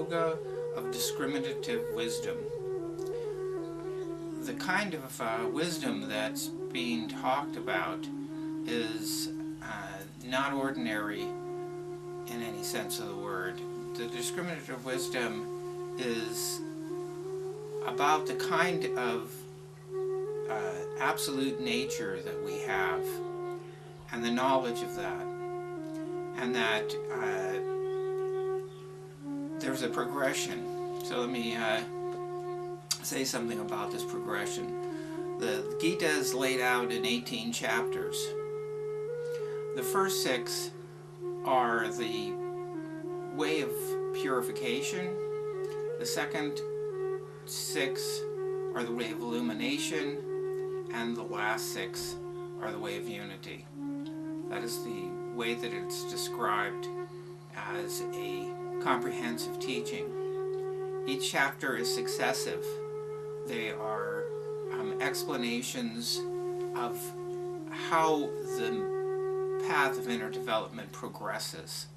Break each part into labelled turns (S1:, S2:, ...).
S1: yoga of discriminative wisdom. The kind of wisdom that's being talked about is not ordinary in any sense of the word. The discriminative wisdom is about the kind of absolute nature that we have and the knowledge of that, and that there's a progression. So let me say something about this progression. The Gita is laid out in 18 chapters. The first 6 are the way of purification. The second 6 are the way of illumination, and the last 6 are the way of unity. That is the way that it's described as a comprehensive teaching. Each chapter is successive. They are explanations of how the path of inner development progresses,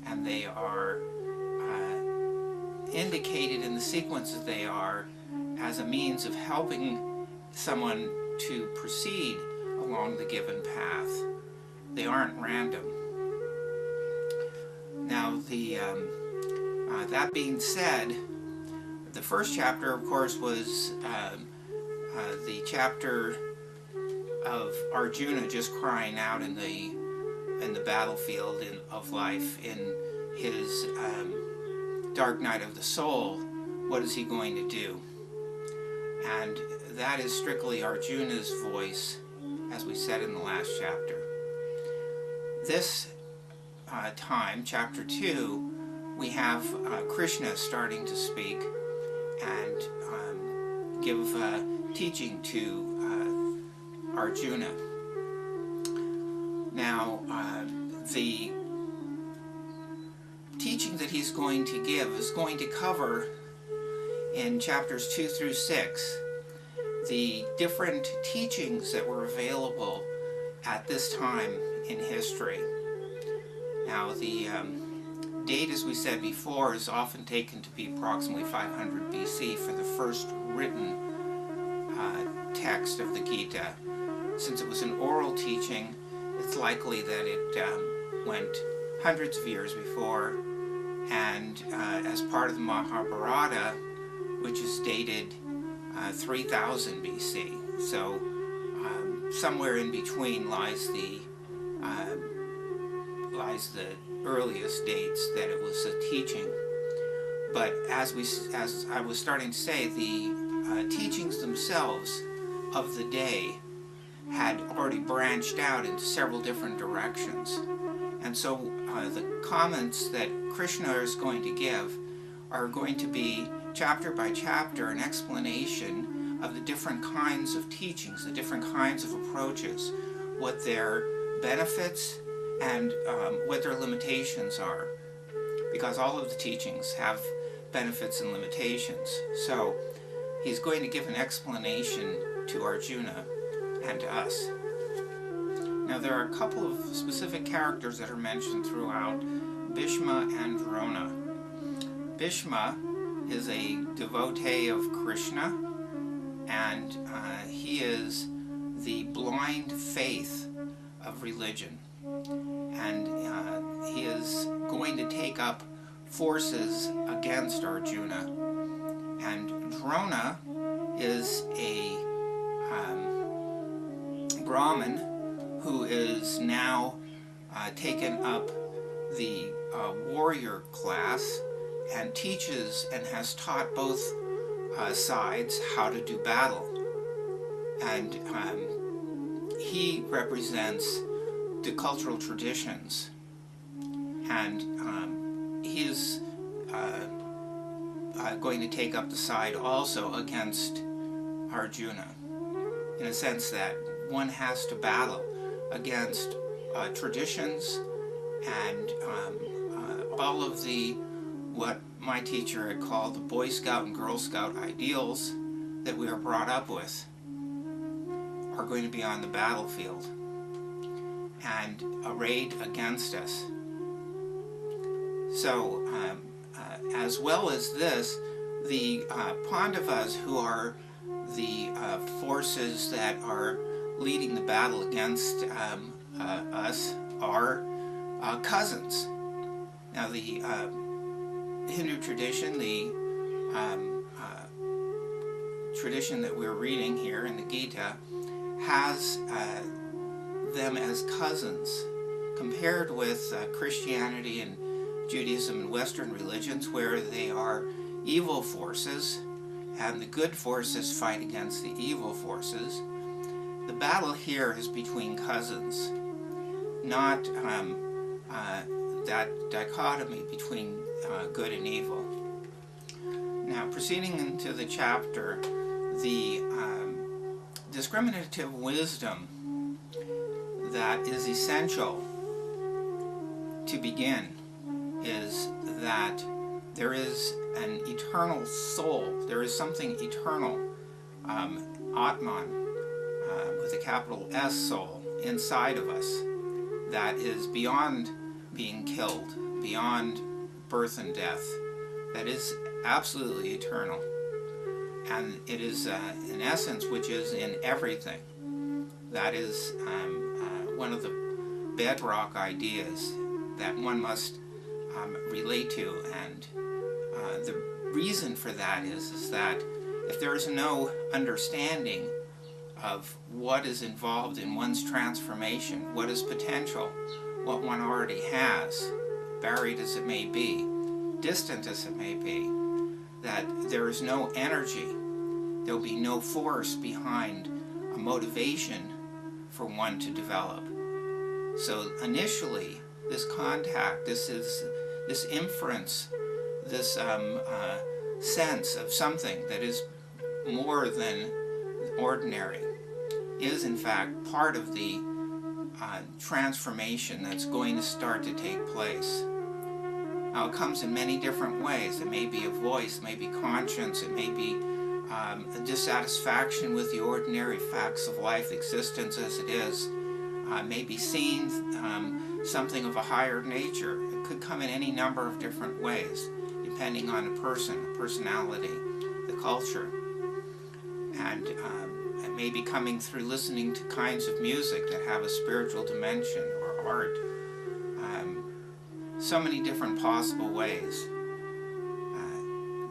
S1: and they are indicated in the sequence that they are as a means of helping someone to proceed along the given path. They aren't random. Now, that being said, the first chapter, of course, was the chapter of Arjuna just crying out in the battlefield of life, in his dark night of the soul. What is he going to do? And that is strictly Arjuna's voice, as we said in the last chapter. This time, chapter 2, we have Krishna starting to speak and give teaching to Arjuna. Now, the teaching that he's going to give is going to cover, in chapters 2 through 6, the different teachings that were available at this time in history. Now, the date, as we said before, is often taken to be approximately 500 BC for the first written text of the Gita. Since it was an oral teaching, it's likely that it went hundreds of years before, and as part of the Mahabharata, which is dated 3000 BC. So somewhere in between lies the earliest dates that it was a teaching. But as I was starting to say, the teachings themselves of the day had already branched out into several different directions. And so the comments that Krishna is going to give are going to be chapter by chapter an explanation of the different kinds of teachings, the different kinds of approaches, what their benefits and what their limitations are, because all of the teachings have benefits and limitations. So he's going to give an explanation to Arjuna and to us. Now, there are a couple of specific characters that are mentioned throughout: Bhishma and Drona. Bhishma is a devotee of Krishna, and he is the blind faith of religion. And he is going to take up forces against Arjuna. And Drona is a Brahmin who is now taken up the warrior class and teaches and has taught both sides how to do battle. And he represents the cultural traditions, and he is going to take up the side also against Arjuna, in a sense that one has to battle against traditions and all of the, what my teacher had called the Boy Scout and Girl Scout ideals that we are brought up with, are going to be on the battlefield and arrayed against us. So as well as this, the Pandavas, who are the forces that are leading the battle against us, are cousins. Now, the Hindu tradition, the tradition that we're reading here in the Gita, has them as cousins, compared with Christianity and Judaism and Western religions, where they are evil forces and the good forces fight against the evil forces. The battle here is between cousins, not that dichotomy between good and evil. Now, proceeding into the chapter, the discriminative wisdom that is essential to begin is that there is an eternal soul. There is something eternal, Atman, with a capital S, soul, inside of us that is beyond being killed, beyond birth and death, that is absolutely eternal. And it is an essence which is in everything. That is one of the bedrock ideas that one must relate to. And the reason for that is that if there is no understanding of what is involved in one's transformation, what is potential, what one already has, buried as it may be, distant as it may be, that there is no energy, there will be no force behind a motivation for one to develop. So initially, this contact, this inference, this sense of something that is more than ordinary, is in fact part of the transformation that's going to start to take place. Now, it comes in many different ways. It may be a voice, it may be conscience, it may be a dissatisfaction with the ordinary facts of life, existence as it is. May be seeing something of a higher nature. It could come in any number of different ways, depending on a person, a personality, the culture. And it may be coming through listening to kinds of music that have a spiritual dimension, or art. So many different possible ways.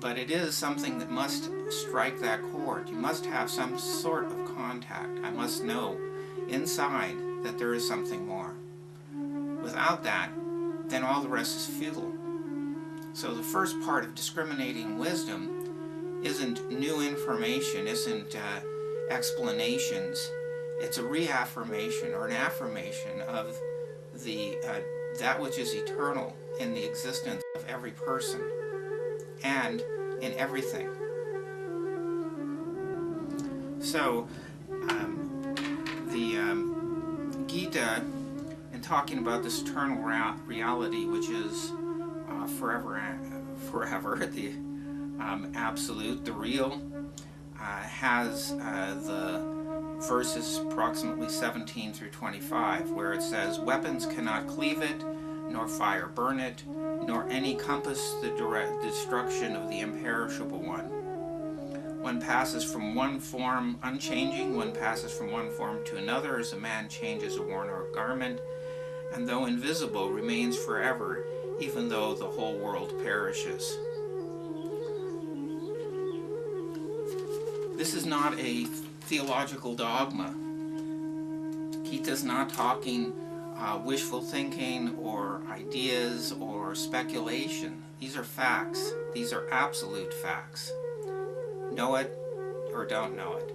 S1: But it is something that must strike that chord. You must have some sort of contact. I must know inside that there is something more. Without that, then all the rest is futile. So the first part of discriminating wisdom isn't new information, isn't explanations. It's a reaffirmation or an affirmation of the that which is eternal in the existence of every person and in everything. So the Gita, in talking about this eternal reality, which is forever, the absolute, the real, has the verses approximately 17 through 25, where it says, "Weapons cannot cleave it, nor fire burn it, nor any compass the destruction of the imperishable one. One passes from one form unchanging, one passes from one form to another, as a man changes a worn-out garment, and though invisible, remains forever, even though the whole world perishes." This is not a theological dogma. Gita is not talking wishful thinking or ideas or speculation. These are facts. These are absolute facts. Know it or don't know it.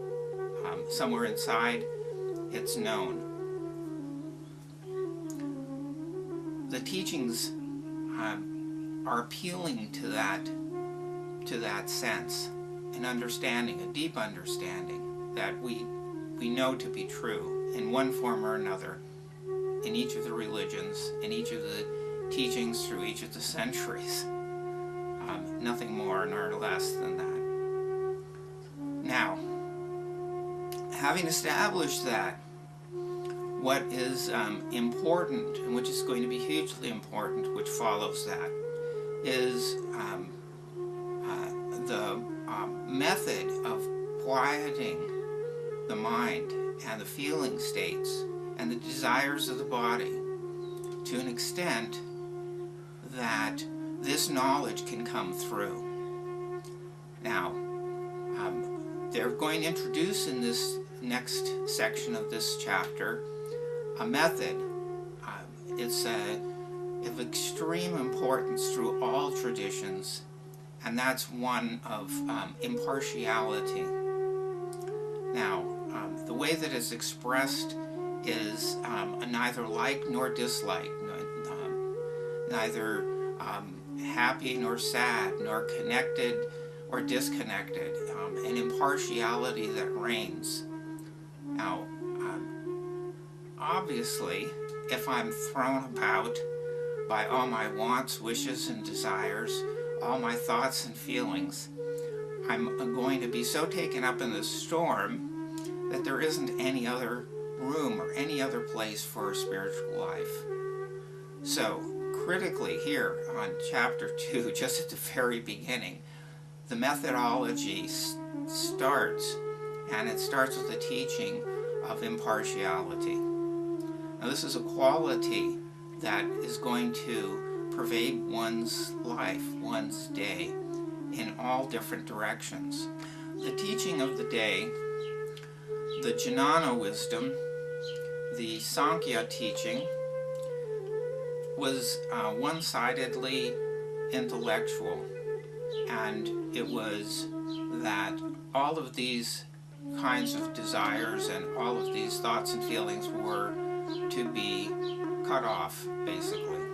S1: Somewhere inside, it's known. The teachings are appealing to that sense, an understanding, a deep understanding that we know to be true in one form or another, in each of the religions, in each of the teachings through each of the centuries. Nothing more nor less than that. Now, having established that, what is important, and which is going to be hugely important, which follows that, is the method of quieting the mind and the feeling states and the desires of the body to an extent that this knowledge can come through. Now, they're going to introduce in this next section of this chapter a method. It's of extreme importance through all traditions, and that's one of impartiality. Now, the way that it's expressed is neither like nor dislike, neither happy nor sad, nor connected or disconnected, an impartiality that reigns. Now, obviously, if I'm thrown about by all my wants, wishes, and desires, all my thoughts and feelings, I'm going to be so taken up in the storm that there isn't any other room or any other place for a spiritual life. So, critically here on chapter 2, just at the very beginning, the methodology starts, and it starts with the teaching of impartiality. Now, this is a quality that is going to pervade one's life, one's day, in all different directions. The teaching of the day, the Jnana wisdom, the Sankhya teaching, was one-sidedly intellectual, and it was that all of these kinds of desires and all of these thoughts and feelings were to be cut off, basically.